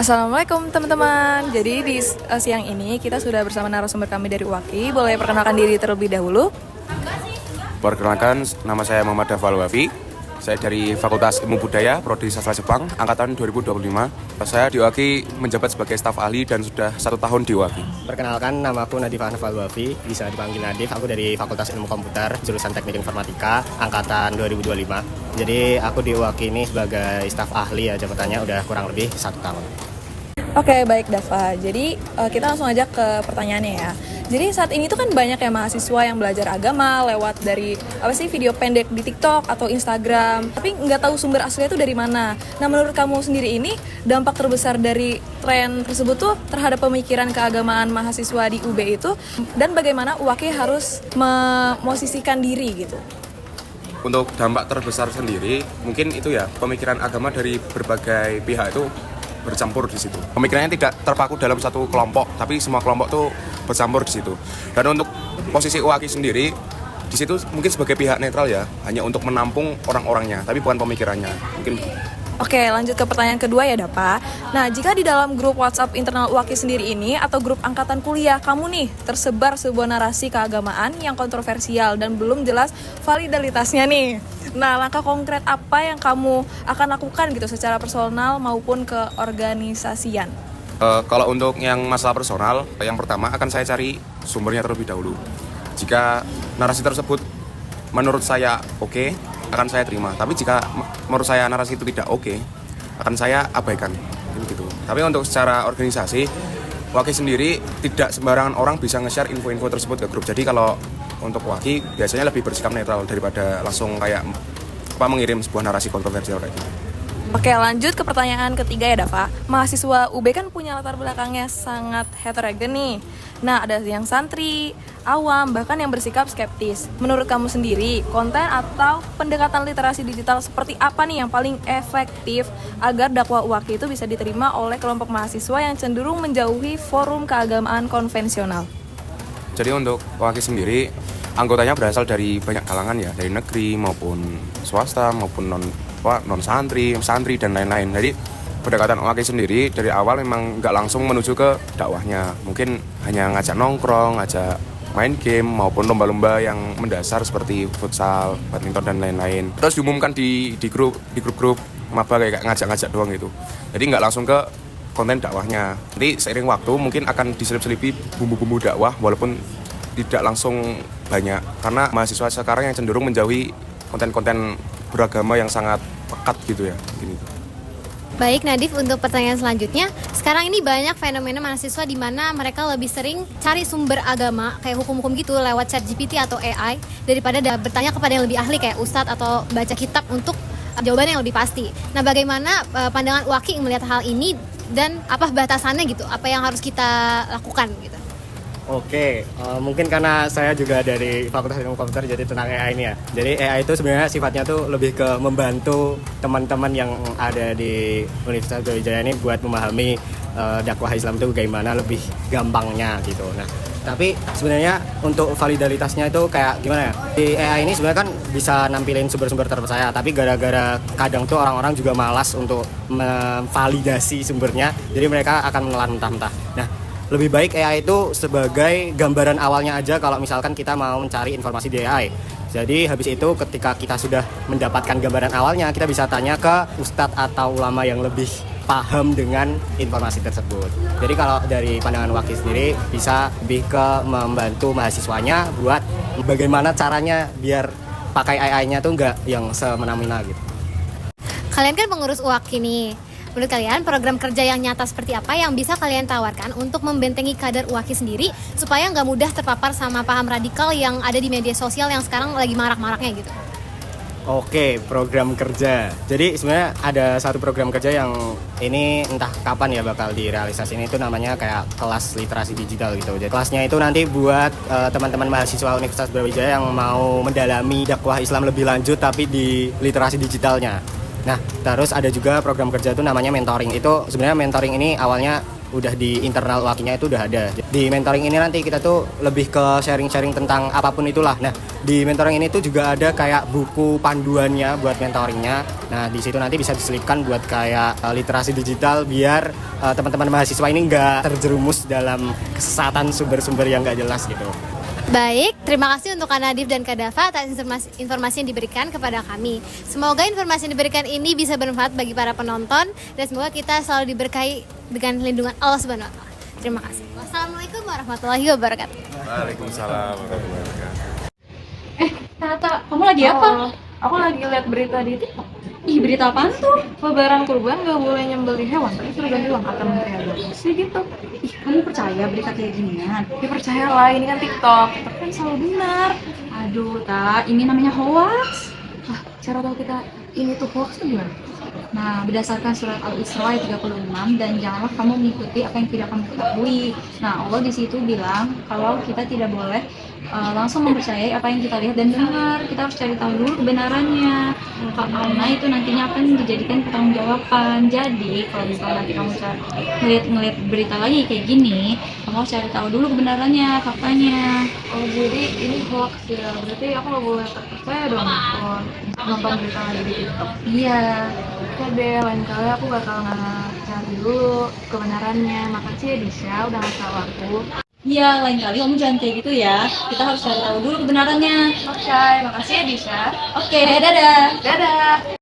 Assalamualaikum teman-teman. Jadi di siang ini kita sudah bersama narasumber kami dari UAKI. Boleh perkenalkan diri terlebih dahulu? Perkenalkan, nama saya Muhammad Dafal Wafi. Saya dari Fakultas Ilmu Budaya, Prodi Sastra Jepang, angkatan 2025. Saya di UAKI menjabat sebagai staf ahli dan sudah 1 tahun di UAKI. Perkenalkan, nama aku Nadif Anfal Wafi, bisa dipanggil Nadif. Aku dari Fakultas Ilmu Komputer, jurusan Teknik Informatika, angkatan 2025. Jadi aku di UAKI ini sebagai staf ahli ya, jabatannya udah kurang lebih 1 tahun. Oke, baik Dava. Jadi kita langsung aja ke pertanyaannya ya. Jadi saat ini tuh kan banyak ya mahasiswa yang belajar agama lewat dari video pendek di TikTok atau Instagram, tapi nggak tahu sumber aslinya itu dari mana. Nah, menurut kamu sendiri ini dampak terbesar dari tren tersebut tuh terhadap pemikiran keagamaan mahasiswa di UB itu, dan bagaimana UAKI harus memosisikan diri gitu? Untuk dampak terbesar sendiri, mungkin itu ya, pemikiran agama dari berbagai pihak itu bercampur di situ. Pemikirannya tidak terpaku dalam satu kelompok, tapi semua kelompok tuh bercampur di situ. Dan untuk posisi UAKI sendiri di situ mungkin sebagai pihak netral ya, hanya untuk menampung orang-orangnya, tapi bukan pemikirannya. Mungkin. Oke, lanjut ke pertanyaan kedua ya, Dapa. Nah, jika di dalam grup WhatsApp internal UAKI sendiri ini atau grup angkatan kuliah kamu nih tersebar sebuah narasi keagamaan yang kontroversial dan belum jelas validalitasnya nih. Nah, langkah konkret apa yang kamu akan lakukan gitu secara personal maupun keorganisasian? Kalau untuk yang masalah personal, yang pertama akan saya cari sumbernya terlebih dahulu. Jika narasi tersebut menurut saya oke, akan saya terima. Tapi jika menurut saya narasi itu tidak oke, akan saya abaikan. Gitu. Tapi untuk secara organisasi, UAKI sendiri tidak sembarangan orang bisa nge-share info-info tersebut ke grup. Jadi kalau untuk UAKI biasanya lebih bersikap netral daripada langsung kayak mengirim sebuah narasi kontroversial kayak gitu. Oke, lanjut ke pertanyaan ketiga ya, Dava. Mahasiswa UB kan punya latar belakangnya sangat heterogen nih. Nah, ada yang santri, awam, bahkan yang bersikap skeptis. Menurut kamu sendiri, konten atau pendekatan literasi digital seperti apa nih yang paling efektif agar dakwah UAKI itu bisa diterima oleh kelompok mahasiswa yang cenderung menjauhi forum keagamaan konvensional? Jadi untuk UAKI sendiri, anggotanya berasal dari banyak kalangan ya, dari negeri maupun swasta maupun non santri dan lain-lain. Jadi pendekatan UAKI sendiri dari awal memang nggak langsung menuju ke dakwahnya, mungkin hanya ngajak nongkrong, ngajak main game maupun lomba-lomba yang mendasar seperti futsal, badminton dan lain-lain. Terus diumumkan di grup-grup maba kayak ngajak-ngajak doang gitu. Jadi nggak langsung ke konten dakwahnya. Nanti seiring waktu mungkin akan diselip-selipi bumbu-bumbu dakwah walaupun tidak langsung banyak, karena mahasiswa sekarang yang cenderung menjauhi konten-konten beragama yang sangat pekat gitu ya. Gini. Baik Nadif, untuk pertanyaan selanjutnya, sekarang ini banyak fenomena mahasiswa di mana mereka lebih sering cari sumber agama kayak hukum-hukum gitu lewat ChatGPT atau AI daripada bertanya kepada yang lebih ahli kayak ustadz atau baca kitab untuk jawaban yang lebih pasti. Nah, bagaimana pandangan UAKI melihat hal ini dan apa batasannya gitu? Apa yang harus kita lakukan gitu? Oke, mungkin karena saya juga dari Fakultas Ilmu Komputer jadi tentang AI ini ya. Jadi AI itu sebenarnya sifatnya tuh lebih ke membantu teman-teman yang ada di Universitas Brawijaya ini buat memahami dakwah Islam itu bagaimana lebih gampangnya gitu. Nah, tapi sebenarnya untuk validalitasnya itu kayak gimana ya? Di AI ini sebenarnya kan bisa nampilin sumber-sumber terpercaya, tapi gara-gara kadang tuh orang-orang juga malas untuk memvalidasi sumbernya, jadi mereka akan menelan mentah-mentah. Nah, lebih baik AI itu sebagai gambaran awalnya aja kalau misalkan kita mau mencari informasi di AI. Jadi habis itu ketika kita sudah mendapatkan gambaran awalnya, kita bisa tanya ke ustadz atau ulama yang lebih paham dengan informasi tersebut. Jadi kalau dari pandangan UAKI sendiri bisa lebih ke membantu mahasiswanya buat bagaimana caranya biar pakai AI-nya tuh nggak yang semena-mena gitu. Kalian kan pengurus UAKI nih. Menurut kalian program kerja yang nyata seperti apa yang bisa kalian tawarkan untuk membentengi kader UAKI sendiri supaya nggak mudah terpapar sama paham radikal yang ada di media sosial yang sekarang lagi marak-maraknya gitu? Oke, program kerja. Jadi sebenarnya ada satu program kerja yang ini entah kapan ya bakal direalisasikan, itu namanya kayak kelas literasi digital gitu. Jadi kelasnya itu nanti buat teman-teman mahasiswa Universitas Brawijaya yang mau mendalami dakwah Islam lebih lanjut tapi di literasi digitalnya. Nah, terus ada juga program kerja itu namanya mentoring. Itu sebenarnya mentoring ini awalnya udah di internal wakinya itu udah ada. Di mentoring ini nanti kita tuh lebih ke sharing-sharing tentang apapun itulah. Nah, di mentoring ini tuh juga ada kayak buku panduannya buat mentoringnya. Nah, di situ nanti bisa diselipkan buat kayak literasi digital biar teman-teman mahasiswa ini nggak terjerumus dalam kesesatan sumber-sumber yang nggak jelas gitu. Baik, terima kasih untuk Kak Nadif dan Kak Dafa atas informasi yang diberikan kepada kami. Semoga informasi yang diberikan ini bisa bermanfaat bagi para penonton dan semoga kita selalu diberkahi dengan lindungan Allah Subhanahu wa taala. Terima kasih. Wassalamualaikum warahmatullahi wabarakatuh. Waalaikumsalam warahmatullahi wabarakatuh. Tata, kamu lagi apa? Aku lagi lihat berita di TikTok. Ih, berita apaan tuh? Lebaran kurban gak boleh nyembelih hewan, tapi sudah ganti ulang kata Menteri Agama sih gitu. Ih, kamu percaya berita kayak ginian? Ya percayalah, ini kan TikTok. TikTok kan selalu benar. Aduh, Tak, ini namanya hoax. Wah, cara tahu kita ini tuh hoax tuh gimana? Nah, berdasarkan surat Al-Isra ayat 36, dan janganlah kamu mengikuti apa yang tidak kamu ketahui. Nah, Allah di situ bilang kalau kita tidak boleh langsung mempercayai apa yang kita lihat dan dengar. Kita harus cari tahu dulu kebenarannya. Karena itu nantinya akan dijadikan pertanggungjawaban. Jadi, kalau misalnya nanti kamu ngeliat berita lagi kayak gini, kamu harus cari tahu dulu kebenarannya, faktanya. Oh, jadi ini hoax ya. Berarti aku gak boleh terpercaya dong kalau nonton berita lagi di TikTok. Iya. Oke deh, lain kali aku bakal cari dulu kebenarannya. Makasih ya Disha, udah ngasih tahu aku. Iya, lain kali kamu jangan kayak gitu ya. Kita harus cari tahu dulu kebenarannya. Oke, makasih ya Disha. Oke, dadah. Dadah.